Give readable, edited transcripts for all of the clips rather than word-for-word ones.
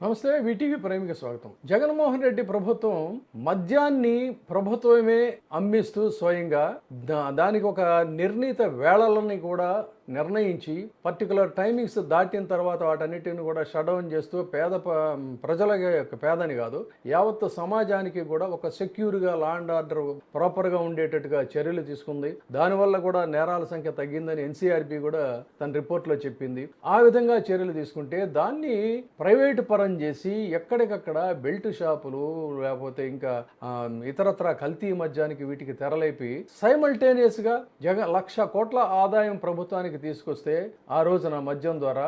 నమస్తే. వీటీవీ ప్రేమికి స్వాగతం. జగన్మోహన్ రెడ్డి ప్రభుత్వం మద్యాన్ని ప్రభుత్వమే అమ్మిస్తూ స్వయంగా దానికి ఒక నిర్ణీత వేళలని కూడా నిర్ణయించి పర్టికులర్ టైమింగ్స్ దాటిన తర్వాత వాటన్నిటిని కూడా షట్ డౌన్ చేస్తూ ప్రజలకి పేదని కాదు యావత్ సమాజానికి కూడా ఒక సెక్యూర్గా లా అండ్ ఆర్డర్ ప్రాపర్గా ఉండేటట్టుగా చర్యలు తీసుకుంది. దానివల్ల కూడా నేరాల సంఖ్య తగ్గిందని ఎన్సీఆర్బీ కూడా తన రిపోర్ట్లో చెప్పింది. ఆ విధంగా చర్యలు తీసుకుంటే దాన్ని ప్రైవేటు పరం చేసి ఎక్కడికక్కడ బెల్ట్ షాపులు లేకపోతే ఇంకా ఇతరత్ర కల్తీ మద్యానికి వీటికి తెరలేపి సైమల్టేనియస్ గా 1,00,00,000 కోట్ల ఆదాయం ప్రభుత్వానికి తీసుకొస్తే ఆ రోజున మద్యం ద్వారా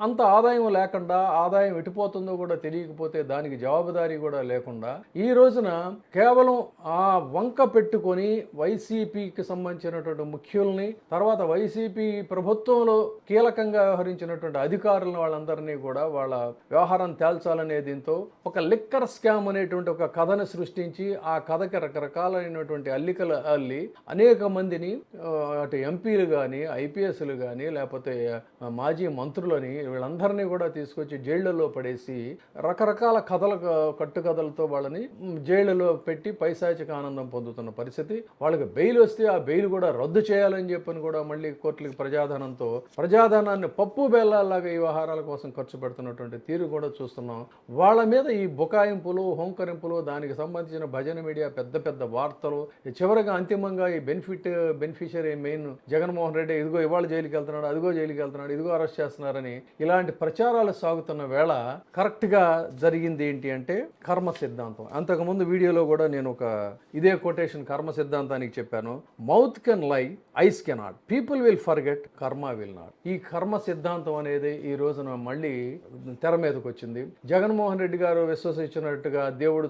అంత ఆదాయం లేకుండా ఆదాయం ఎటుపోతుందో కూడా తెలియకపోతే దానికి జవాబుదారీ కూడా లేకుండా ఈ రోజున కేవలం ఆ వంక పెట్టుకొని వైసీపీకి సంబంధించినటువంటి ముఖ్యుల్ని తర్వాత వైసీపీ ప్రభుత్వంలో కీలకంగా వ్యవహరించినటువంటి అధికారులను వాళ్ళందరినీ కూడా వాళ్ళ వ్యవహారం తేల్చాలనే దీంతో ఒక లిక్కర్ స్కామ్ అనేటువంటి ఒక కథను సృష్టించి ఆ కథకి రకరకాలైనటువంటి అల్లికలు అల్లి అనేక మందిని అటు ఎంపీలు కానీ ఐపీఎస్లు కానీ లేకపోతే మాజీ మంత్రులని వీళ్ళందరినీ కూడా తీసుకొచ్చి జైళ్లలో పడేసి రకరకాల కట్టుకథలతో వాళ్ళని జైళ్లలో పెట్టి పైశాచిక ఆనందం పొందుతున్న పరిస్థితి. వాళ్ళకి బెయిల్ వస్తే ఆ బెయిల్ కూడా రద్దు చేయాలని చెప్పని కూడా మళ్ళీ కోర్టులకు ప్రజాధనాన్ని పప్పు బెల్లాలాగా ఈ వ్యవహారాల కోసం ఖర్చు పెడుతున్నటువంటి తీరు కూడా చూస్తున్నాం. వాళ్ళ మీద ఈ బుకాయింపులు హోంకరింపులు దానికి సంబంధించిన భజన మీడియా పెద్ద పెద్ద వార్తలు చివరిగా అంతిమంగా ఈ బెనిఫిషియరీ మెయిన్ జగన్మోహన్ రెడ్డి ఇదిగో ఇవాళ జైలుకి వెళ్తున్నాడు, అదిగో జైలుకి వెళ్తున్నాడు, ఇదిగో అరెస్ట్ చేస్తున్నారని ఇలాంటి ప్రచారాలు సాగుతున్న వేళ కరెక్ట్గా జరిగింది ఏంటి అంటే కర్మ సిద్ధాంతం. అంతకుముందు వీడియోలో కూడా నేను ఒక ఇదే కొటేషన్ కర్మ సిద్ధాంతానికి చెప్పాను. మౌత్ కెన్ లై, ice cannot, people will forget, కర్మ విల్ నాట్. ఈ కర్మ సిద్ధాంతం అనేది ఈ రోజున మళ్ళీ తెర మీదకి వచ్చింది. జగన్మోహన్ రెడ్డి గారు విశ్వసించినట్టుగా దేవుడు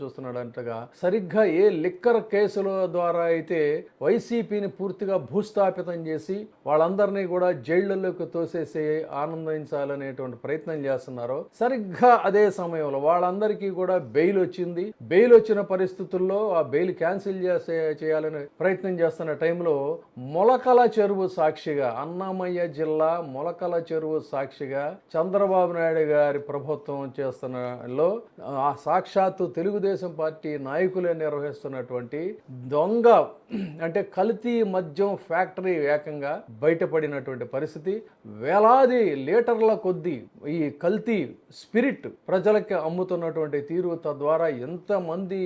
చూస్తున్నాడు అంటగా సరిగ్గా ఏ లిక్కర్ కేసుల ద్వారా అయితే వైసీపీని పూర్తిగా భూస్థాపితం చేసి వాళ్ళందరినీ కూడా జైళ్లలోకి తోసేసి ఆనందించాలనేటువంటి ప్రయత్నం చేస్తున్నారో సరిగ్గా అదే సమయంలో వాళ్ళందరికీ కూడా బెయిల్ వచ్చింది. బెయిల్ వచ్చిన పరిస్థితుల్లో ఆ బెయిల్ క్యాన్సిల్ చేయాలని ప్రయత్నం చేస్తున్న టైంలో మొలకల చెరువు సాక్షిగా అన్నమయ్య జిల్లా మొలకల చెరువు సాక్షిగా చంద్రబాబు నాయుడు గారి ప్రభుత్వం చేస్తున్నలో ఆ సాక్షాత్తు తెలుగుదేశం పార్టీ నాయకులే నిర్వహిస్తున్నటువంటి దొంగ అంటే కల్తీ మద్యం ఫ్యాక్టరీ ఏకంగా బయటపడినటువంటి పరిస్థితి. వేలాది లీటర్ల కొద్దీ ఈ కల్తీ స్పిరిట్ ప్రజలకి అమ్ముతున్నటువంటి తీరు, తద్వారా ఎంతమంది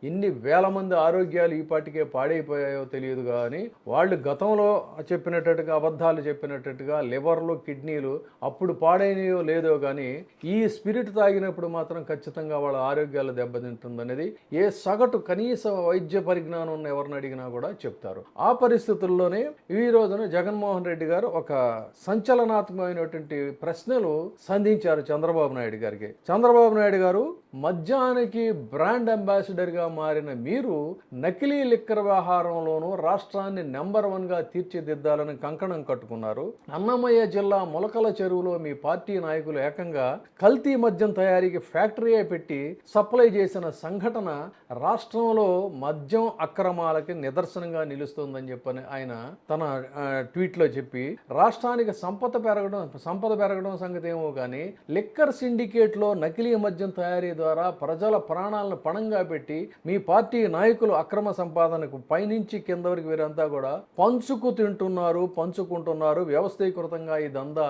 ఎన్ని వేల మంది ఆరోగ్యాలు ఈ పాటికే పాడైపోయాయో తెలియదు. కానీ వాళ్ళు గతంలో చెప్పినట్టుగా అబద్ధాలు చెప్పినట్టుగా లివర్లు కిడ్నీలు అప్పుడు పాడైనయో లేదో కానీ ఈ స్పిరిట్ తాగినప్పుడు మాత్రం ఖచ్చితంగా వాళ్ళ ఆరోగ్యాలు దెబ్బతింటుందనేది ఏ సగటు కనీస వైద్య పరిజ్ఞానం ఉన్న ఎవరిని అడిగినా కూడా చెప్తారు. ఆ పరిస్థితుల్లోనే ఈ రోజున జగన్మోహన్ రెడ్డి గారు ఒక సంచలనాత్మకమైనటువంటి ప్రశ్నలు సంధించారు చంద్రబాబు నాయుడు గారికి. చంద్రబాబు నాయుడు గారు మద్యానికి బ్రాండ్ అంబాసిడర్గా మారిన మీరు నకిలీ లిక్కర్ వ్యవహారంలోనూ రాష్ట్రాన్ని నెంబర్ 1గా తీర్చిదిద్దాలని కంకణం కట్టుకున్నారు. అన్నమయ్య జిల్లా మొలకల చెరువులో మీ పార్టీ నాయకులు ఏకంగా కల్తీ మద్యం తయారీకి ఫ్యాక్టరీ పెట్టి సప్లై చేసిన సంఘటన రాష్ట్రంలో మద్యం అక్రమాలకి నిదర్శనంగా నిలుస్తుందని చెప్పని ఆయన తన ట్వీట్లో చెప్పి రాష్ట్రానికి సంపద పెరగడం సంగతి ఏమో కానీ లిక్కర్ సిండికేట్లో నకిలీ మద్యం తయారీ ద్వారా ప్రజల ప్రాణాలను పణంగా పెట్టి మీ పార్టీ నాయకులు అక్రమ సంపాదనకు పైనుంచి కింద వరకు వీరంతా కూడా పంచుకుంటున్నారు, వ్యవస్థీకృతంగా ఈ దందా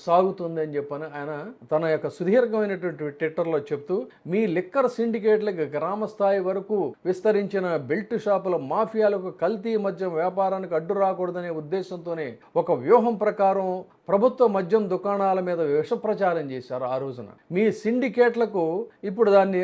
సాగుతుంది అని చెప్పని ఆయన తన యొక్క సుదీర్ఘమైనటువంటి ట్విట్టర్లో చెప్తూ మీ లిక్కర్ సిండికేట్లకు గ్రామ స్థాయి వరకు విస్తరించిన బెల్ట్ షాపుల మాఫియాలకు కల్తీ మద్యం వ్యాపారానికి అడ్డు రాకూడదనే ఉద్దేశంతోనే ఒక వ్యూహం ప్రకారం ప్రభుత్వ మద్యం దుకాణాల మీద విష ప్రచారం చేశారు. ఆ రోజున మీ సిండికేట్లకు ఇప్పుడు దాన్ని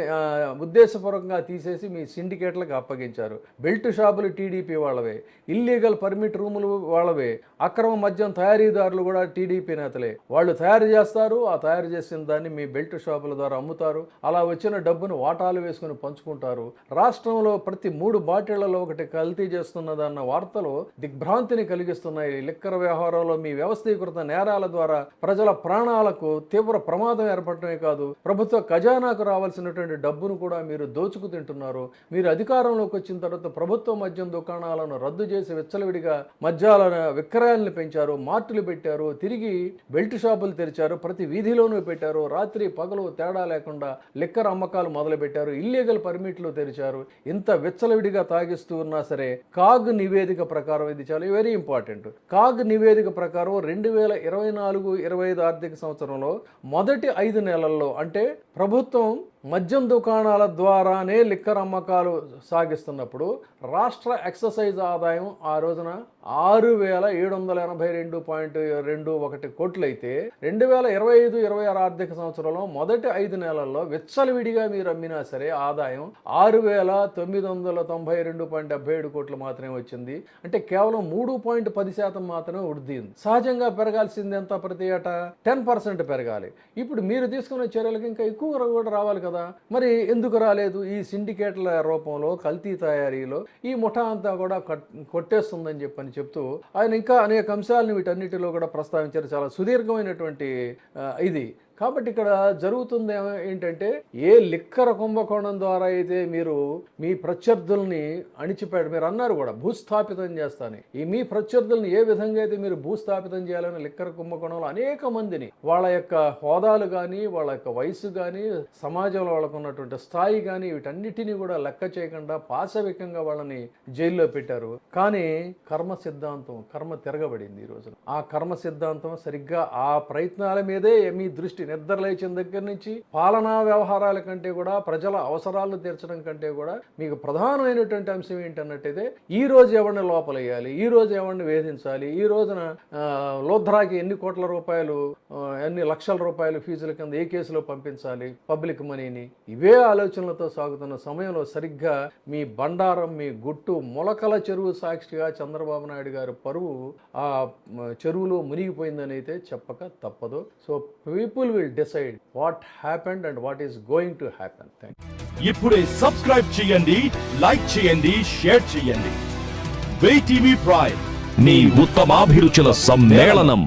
ఉద్దేశపూర్వకంగా తీసేసి మీ సిండికేట్లకు అప్పగించారు. బెల్ట్ షాపులు టీడీపీ వాళ్ళవే, ఇల్లీగల్ పర్మిట్ రూములు వాళ్ళవే, అక్రమ మద్యం తయారీదారులు కూడా టీడీపీ నేతలే. వాళ్ళు తయారు చేస్తారు, ఆ తయారు చేసిన దాన్ని మీ బెల్ట్ షాపుల ద్వారా అమ్ముతారు. అలా వచ్చిన డబ్బును వాటాలు వేసుకుని పంచుకుంటారు. రాష్ట్రంలో ప్రతి 3 బాటిళ్లలో ఒకటి కల్తీ చేస్తున్నదన్న వార్తలు దిగ్భ్రాంతిని కలిగిస్తున్నాయి. లిక్కర్ వ్యవహారంలో మీ వ్యవస్థీకృత నేరాల ద్వారా ప్రజల ప్రాణాలకు తీవ్ర ప్రమాదం ఏర్పడటమే కాదు, ప్రభుత్వ ఖజానాకు రావాల్సినటువంటి డబ్బును కూడా మీరు దోచుకు తింటున్నారు. మీరు అధికారంలోకి వచ్చిన తర్వాత ప్రభుత్వ మద్యం దుకాణాలను రద్దు చేసి విచ్చలవిడిగా మద్యాల విక్రయాలను పెంచారు, మార్టులు పెట్టారు, తిరిగి బెల్ట్ షాపులు తెరిచారు, ప్రతి వీధిలోనూ పెట్టారు, రాత్రి పగలు తేడా లేకుండా లిక్కర్ అమ్మకాలు మొదలుపెట్టారు, ఇల్లీగల్ పర్మిట్లు తెరిచారు. ఇంత విచ్చలవిడిగా తాగిస్తూ ఉన్నా సరే కాగ్ నివేదిక ప్రకారం, ఇది చాలా వెరీ ఇంపార్టెంట్, కాగ్ నివేదిక ప్రకారం 2024-25 ఆర్థిక సంవత్సరంలో మొదటి 5 నెలల్లో, అంటే ప్రభుత్వం మద్యం దుకాణాల ద్వారానే లిక్కర్ అమ్మకాలు సాగిస్తున్నప్పుడు రాష్ట్ర ఎక్సైజ్ ఆదాయం ఆ రోజున 6,782.21 కోట్లు అయితే 2025-26 ఆర్థిక సంవత్సరంలో మొదటి 5 నెలల్లో విచ్చలవిడిగా మీరు అమ్మినా సరే ఆదాయం 6,992.77 కోట్లు మాత్రమే వచ్చింది. అంటే కేవలం 3.10% మాత్రమే వృద్ధి ఉంది. సహజంగా పెరగాల్సింది ఎంత? ప్రతి ఏటా 10% పెరగాలి. ఇప్పుడు మీరు తీసుకున్న చర్యలకు ఇంకా ఎక్కువ కూడా రావాలి కదా. మరి ఎందుకు రాలేదు? ఈ సిండికేట్ల రూపంలో, కల్తీ తయారీలో ఈ ముఠా అంతా కూడా కొట్టేస్తుందని చెప్తూ ఆయన ఇంకా అనేక అంశాలను వీటన్నిటిలో కూడా ప్రస్తావించారు. చాలా సుదీర్ఘమైనటువంటి ఇది. కాబట్టి ఇక్కడ జరుగుతుంది ఏంటంటే, ఏ లిక్కర కుంభకోణం ద్వారా అయితే మీరు మీ ప్రత్యర్థుల్ని అణిచిపెట్టారు, మీరు అన్నారు కూడా భూస్థాపితం చేస్తాను, ఈ మీ ప్రత్యర్థుల్ని ఏ విధంగా అయితే మీరు భూస్థాపితం చేయాలని లిక్కర కుంభకోణంలో అనేక మందిని వాళ్ళ యొక్క హోదాలు కానీ, వాళ్ళ యొక్క వయసు కానీ, సమాజంలో వాళ్ళకు ఉన్నటువంటి స్థాయి కానీ వీటన్నిటినీ కూడా లెక్క చేయకుండా పాశవికంగా వాళ్ళని జైల్లో పెట్టారు. కానీ కర్మ తిరగబడింది ఈ రోజున. ఆ కర్మ సిద్ధాంతం సరిగ్గా ఆ ప్రయత్నాల మీదే మీ దృష్టి నిద్ర లేచిన దగ్గర నుంచి పాలనా వ్యవహారాల కంటే కూడా, ప్రజల అవసరాలను తీర్చడం కంటే కూడా మీకు ప్రధానమైనటువంటి అంశం ఏంటన్నట్టయితే ఈ రోజు ఎవరిని లోపలేయాలి, ఈ రోజు ఎవరిని వేధించాలి, ఈ రోజున లోధ్రాకి ఎన్ని కోట్ల రూపాయలు, ఎన్ని లక్షల రూపాయలు ఫీజుల కింద ఏ కేసులో పంపించాలి పబ్లిక్ మనీని, ఇవే ఆలోచనలతో సాగుతున్న సమయంలో సరిగ్గా మీ బండారం, మీ గుట్టు మొలకల చెరువు సాక్షిగా చంద్రబాబు నాయుడు గారి పరువు ఆ చెరువులో మునిగిపోయిందని అయితే చెప్పక తప్పదు. So people will decide what happened and what is going to happen. Thank you. ఇప్పుడే సబ్స్క్రైబ్ చేయండి, లైక్ చేయండి, షేర్ చేయండి. వే టీవీ ప్రైమ్, నీ ఉత్తమాభిరుచుల సమ్మేళనం.